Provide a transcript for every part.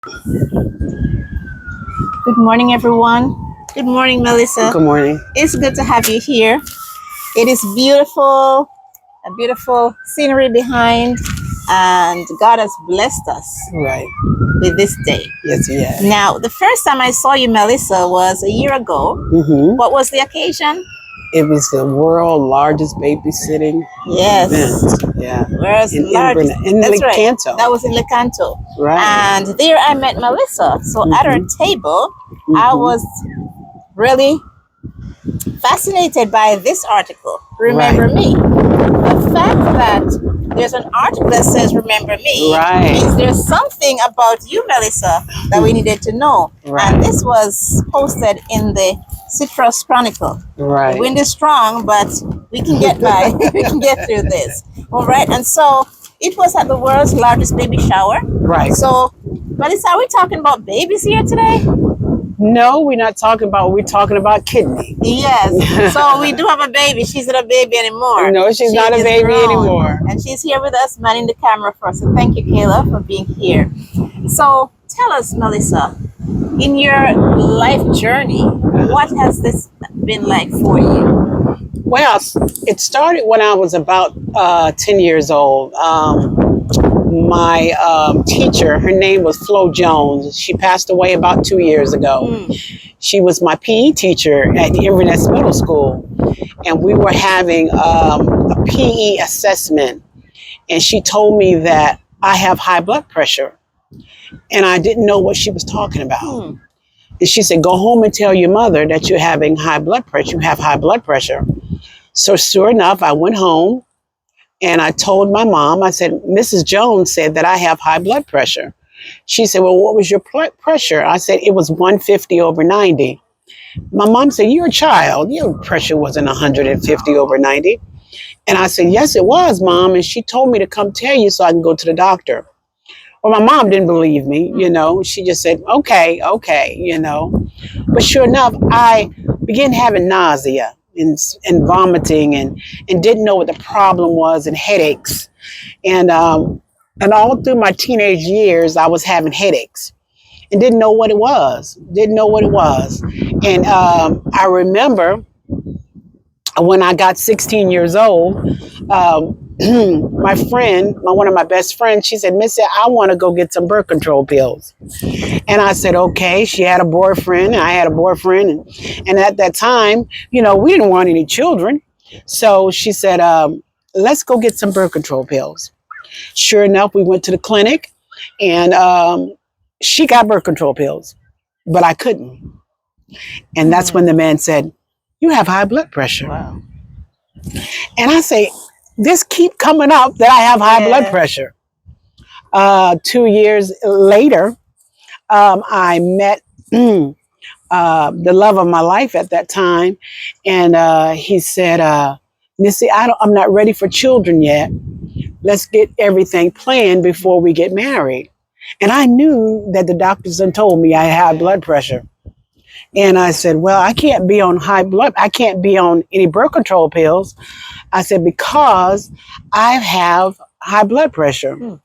Good morning, everyone. Good morning, Melissa. Good morning. It's good to have you here. It is beautiful, a beautiful scenery behind, and God has blessed us Right. with this day. Yes, he has. Now, the first time I saw you, Melissa, was a year ago. Mm-hmm. What was the occasion? It was the world largest babysitting Yes. event. Yeah. Where's In largest? That's right. Lecanto. That was in Lecanto. Right. And there I met Melissa. So at her table, I was really fascinated by this article, Remember Right. Me. The fact that there's an article that says Remember Me Right. means there's something about you, Melissa, that we needed to know. Right. And this was posted in the Citrus Chronicle. Right. The wind is strong, but we can get by. We can get through this. All right. And so it was at the world's largest baby shower. Right. So, Melissa, are we talking about babies here today? No, we're talking about kidney. Yes. So we do have a baby. She's not a baby anymore. No, she's not a is baby grown. anymore. And she's here with us, manning the camera for us. So thank you, Kayla, for being here. So tell us, Melissa, in your life journey, what has this been like for you? Well, it started when I was about 10 years old. My teacher, her name was Flo Jones. She passed away about 2 years ago. She was my PE teacher at Inverness Middle School. And we were having a PE assessment. And she told me that I have high blood pressure. And I didn't know what she was talking about. And she said, go home and tell your mother that you're having high blood pressure. You have high blood pressure. So sure enough, I went home and I told my mom, I said, Mrs. Jones said that I have high blood pressure. She said, well, what was your pressure? I said, it was 150 over 90. My mom said, you're a child. Your pressure wasn't 150 over 90. And I said, yes, it was, Mom. And she told me to come tell you so I can go to the doctor. Well, my mom didn't believe me, She just said, okay, But sure enough, I began having nausea and vomiting and didn't know what the problem was, and headaches. And all through my teenage years, I was having headaches and didn't know what it was. And I remember when I got 16 years old, my friend, one of my best friends, she said, Missy, I want to go get some birth control pills. And I said, okay. She had a boyfriend, and I had a boyfriend. And at that time, we didn't want any children. So she said, let's go get some birth control pills. Sure enough, we went to the clinic, and she got birth control pills, but I couldn't. And that's when the man said, you have high blood pressure. Wow. And I say, this keep coming up that I have high blood pressure. 2 years later, I met the love of my life at that time. And he said, Missy, I'm not ready for children yet. Let's get everything planned before we get married. And I knew that the doctors had told me I had high blood pressure. And I said, well, I can't be on I can't be on any birth control pills. I said, because I have high blood pressure.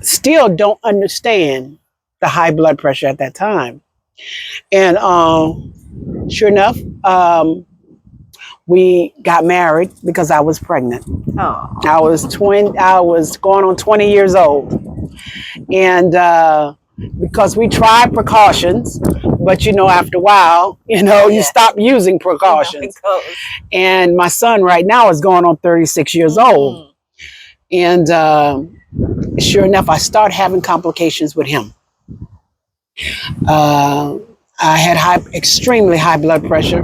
Still don't understand the high blood pressure at that time. And sure enough, we got married because I was pregnant. Oh. I was going on 20 years old. And because we tried precautions, but after a while, you stop using precautions. And my son right now is going on 36 years old. And sure enough, I start having complications with him. I had extremely high blood pressure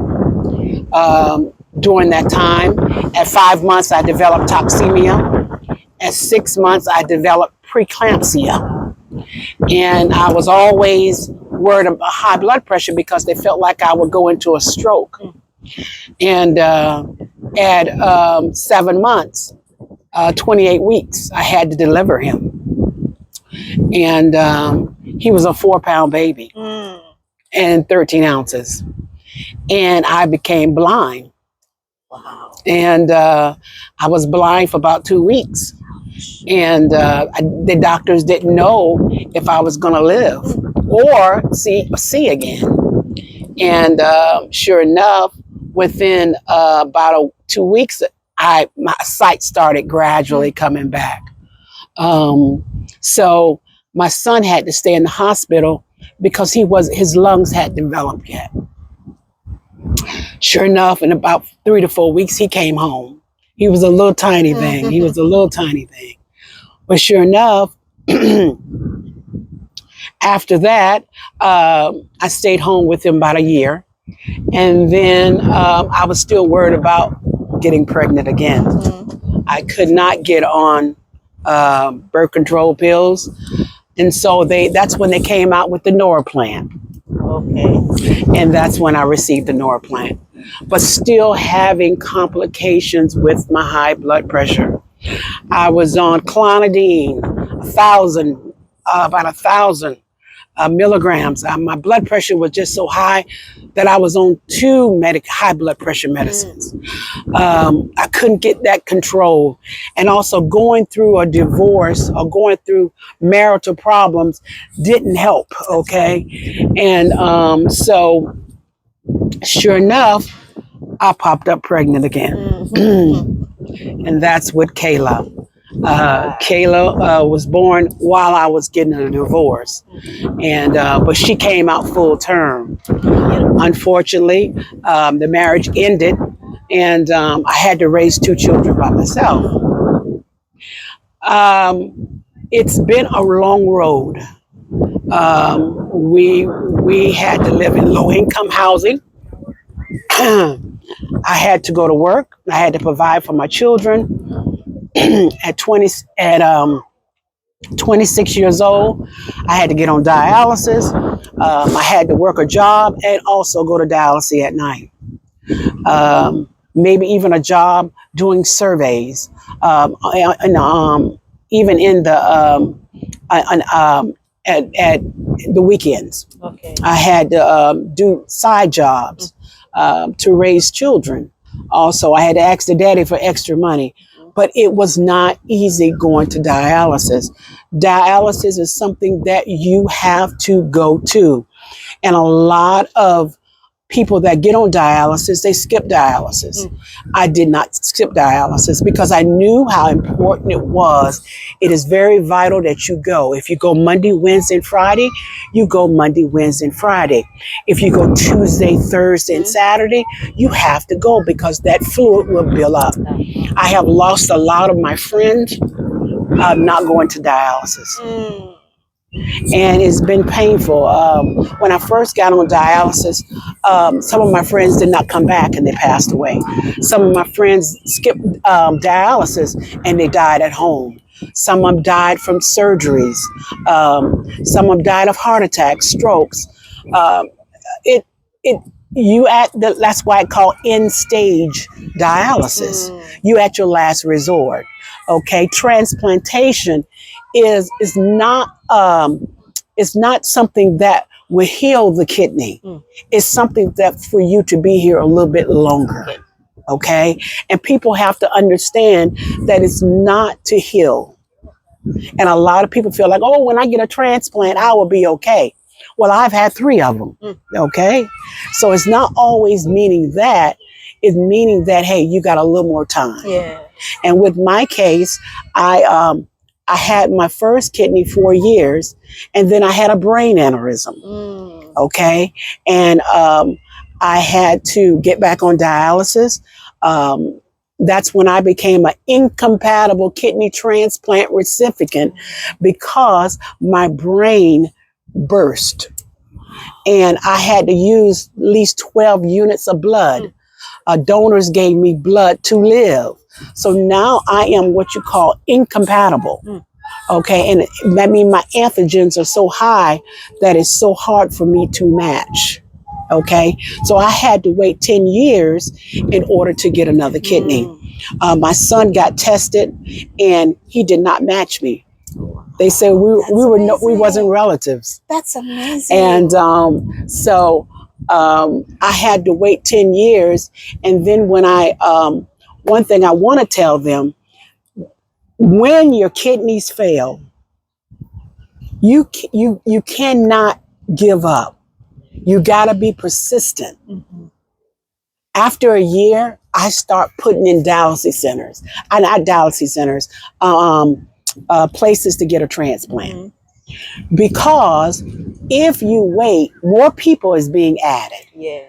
during that time. At 5 months, I developed toxemia. At 6 months, I developed preeclampsia. And I was always worried about high blood pressure because they felt like I would go into a stroke. And at 7 months, 28 weeks, I had to deliver him. And he was a 4-pound baby and 13 ounces. And I became blind. Wow. And I was blind for about 2 weeks. And the doctors didn't know if I was going to live or see again. And sure enough, within about 2 weeks, my sight started gradually coming back. So my son had to stay in the hospital because his lungs hadn't developed yet. Sure enough, in about 3 to 4 weeks, he came home. He was a little tiny thing. He was a little tiny thing. But sure enough, after that, I stayed home with him about a year. And then I was still worried about getting pregnant again. I could not get on birth control pills. And so that's when they came out with the Norplant. Okay. And that's when I received the Norplant. But still having complications with my high blood pressure. I was on clonidine, about 1,000 milligrams. My blood pressure was just so high that I was on 2 high blood pressure medicines. I couldn't get that control. And also going through a divorce or going through marital problems didn't help, okay? And so sure enough, I popped up pregnant again. And that's with Kayla. Kayla was born while I was getting a divorce, and but she came out full term. Unfortunately, the marriage ended, and I had to raise 2 children by myself. It's been a long road. We had to live in low income housing. I had to go to work. I had to provide for my children. At 26 years old, I had to get on dialysis. I had to work a job and also go to dialysis at night. Maybe even a job doing surveys, even in the at the weekends. Okay. I had to do side jobs to raise children. Also, I had to ask the daddy for extra money. But it was not easy going to dialysis. Dialysis is something that you have to go to. And a lot of people that get on dialysis, they skip dialysis. I did not skip dialysis because I knew how important it was. It is very vital that you go. If you go Monday, Wednesday, and Friday, you go Monday, Wednesday, and Friday. If you go Tuesday, Thursday, and Saturday, you have to go because that fluid will build up. I have lost a lot of my friends not going to dialysis. And it's been painful. When I first got on dialysis, some of my friends did not come back and they passed away. Some of my friends skipped dialysis and they died at home. Some of them died from surgeries. Some of them died of heart attacks, strokes. That's why I call end stage dialysis. You at your last resort. Okay, transplantation is not something that will heal the kidney. It's something that for you to be here a little bit longer. Okay, and people have to understand that it's not to heal. And a lot of people feel like, oh, when I get a transplant, I will be okay. Well, I've had 3 of them. Okay, so it's not always meaning that. It's meaning that, hey, you got a little more time. Yeah. And with my case, I had my first kidney 4 years, and then I had a brain aneurysm. Okay, and I had to get back on dialysis. That's when I became an incompatible kidney transplant recipient because my brain burst, and I had to use at least 12 units of blood. Donors gave me blood to live. So now I am what you call incompatible. Okay, and that means my antigens are so high that it's so hard for me to match. Okay, so I had to wait 10 years in order to get another kidney. My son got tested and he did not match me. They said we wasn't relatives. That's amazing. And so I had to wait 10 years. And then when one thing I want to tell them, when your kidneys fail, you cannot give up. You got to be persistent. Mm-hmm. After a year, I start putting in dialysis centers. Not dialysis centers, places to get a transplant. Mm-hmm. Because if you wait, more people is being added. Yeah.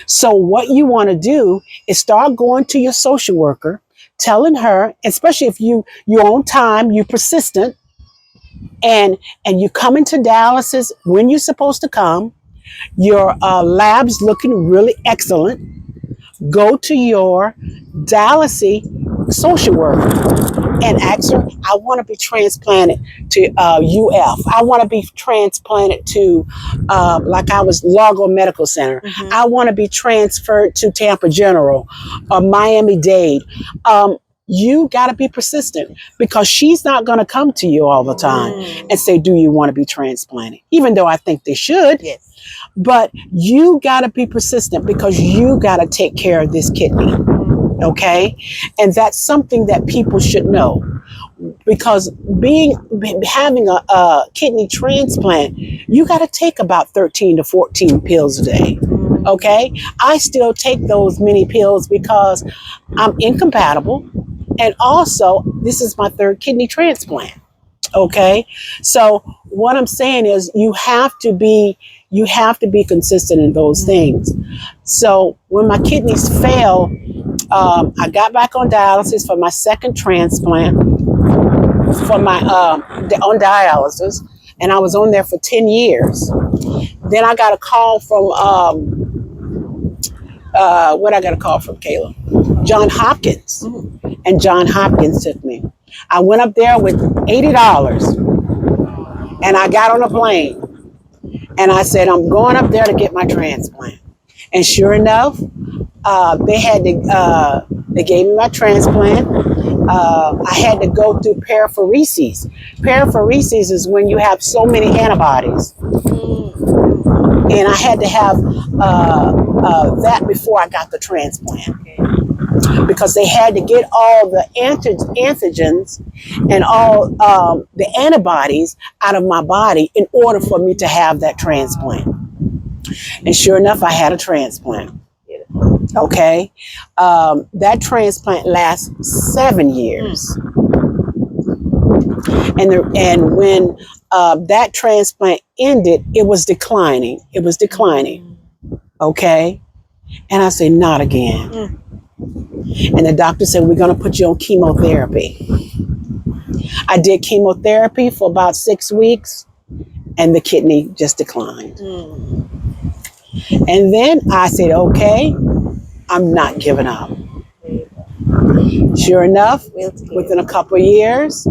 So what you want to do is start going to your social worker, telling her, especially if you're on time, you're persistent, and you come into dialysis when you're supposed to come. Your lab's looking really excellent. Go to your dialysis social worker and ask her, I want to be transplanted to UF. I want to be transplanted to, like I was Largo Medical Center. Mm-hmm. I want to be transferred to Tampa General or Miami-Dade. You got to be persistent, because she's not going to come to you all the time and say, do you want to be transplanted? Even though I think they should. Yes. But you got to be persistent, because you got to take care of this kidney. Okay? And that's something that people should know, because having a kidney transplant, you got to take about 13 to 14 pills a day. Okay? I still take those many pills because I'm incompatible. And also, this is my third kidney transplant. Okay? So what I'm saying is you have to be consistent in those things. So when my kidneys failed, I got back on dialysis for my second transplant for my on dialysis, and I was on there for 10 years. Then I got a call from what I got a call from, Kayla? John Hopkins. And John Hopkins took me. I went up there with $80, and I got on a plane, and I said, I'm going up there to get my transplant. And sure enough, they gave me my transplant. I had to go through paraphoresis. Paraphoresis is when you have so many antibodies. And I had to have that before I got the transplant. Because they had to get all the antigens and all the antibodies out of my body in order for me to have that transplant. And sure enough, I had a transplant. Okay. That transplant lasts 7 years. And when that transplant ended, it was declining. Okay. And I said, not again. And the doctor said, we're going to put you on chemotherapy. I did chemotherapy for about 6 weeks, and the kidney just declined. And then I said, okay, I'm not giving up. Sure enough, within a couple of years,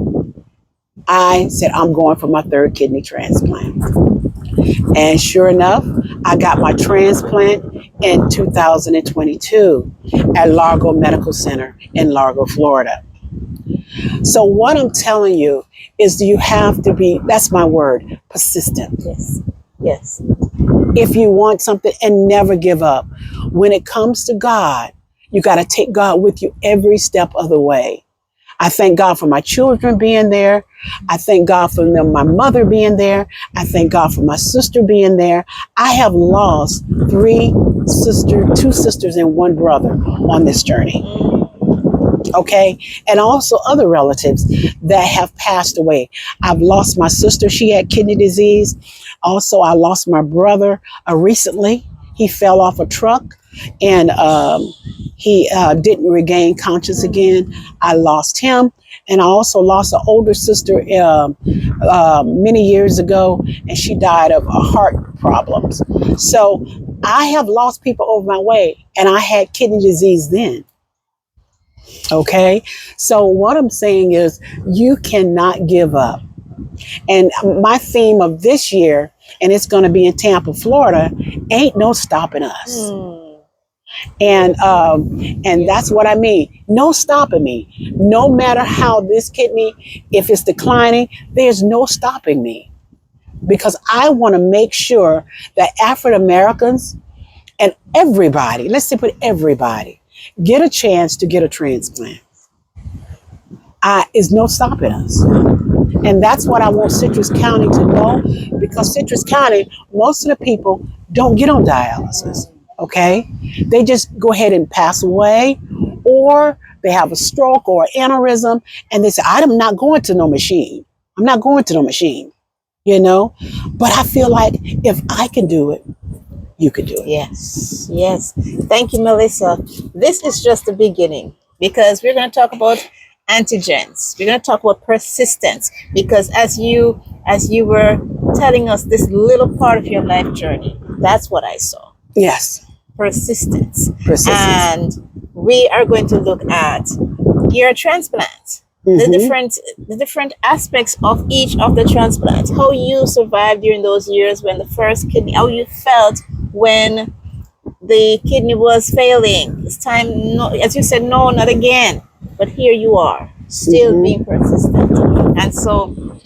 I said, I'm going for my third kidney transplant. And sure enough, I got my transplant in 2022 at Largo Medical Center in Largo, Florida. So what I'm telling you is you have to be, that's my word, persistent. Yes. Yes. If you want something, and never give up. When it comes to God, you got to take God with you every step of the way. I thank God for my children being there. I thank God for my mother being there. I thank God for my sister being there. I have lost two sisters and one brother on this journey. Okay. And also other relatives that have passed away. I've lost my sister. She had kidney disease. Also, I lost my brother recently. He fell off a truck, and he didn't regain conscious again. I lost him. And I also lost an older sister many years ago, and she died of heart problems. So I have lost people over my way, and I had kidney disease then. Okay. So what I'm saying is you cannot give up. And my theme of this year, and it's going to be in Tampa, Florida, ain't no stopping us. And that's what I mean. No stopping me. No matter how this kidney, if it's declining, there's no stopping me. Because I want to make sure that African Americans and everybody, let's say put everybody, get a chance to get a transplant. is no stopping us. And that's what I want Citrus County to know, because Citrus County, most of the people don't get on dialysis. Okay? They just go ahead and pass away, or they have a stroke or an aneurysm, and they say, I'm not going to no machine. I'm not going to no machine. You know? But I feel like if I can do it, you could do it. Yes, yes. Thank you, Melissa. This is just the beginning, because we're going to talk about antigens. We're going to talk about persistence, because as you were telling us this little part of your life journey, that's what I saw. Yes. Persistence. Persistence. And we are going to look at your transplant. The different aspects of each of the transplants, how you survived during those years when the first kidney, how you felt when the kidney was failing. It's time, no, as you said, no, not again. But here you are, still being persistent. And so,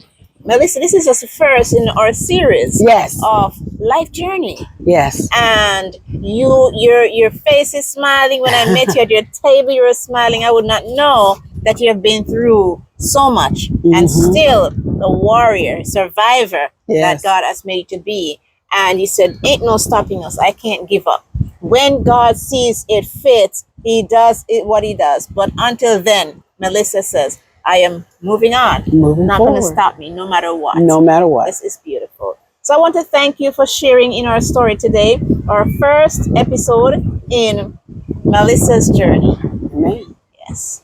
Melissa, this is just the first in our series of life journey. Yes. And your face is smiling. When I met you at your table, you were smiling. I would not know that you have been through so much and still the warrior, survivor that God has made you to be. And you said, ain't no stopping us. I can't give up. When God sees it fit, he does what he does. But until then, Melissa says, I am moving on. Not going to stop me, no matter what. No matter what. This is beautiful. So I want to thank you for sharing in our story today, our first episode in Melissa's journey. Amen. Yes.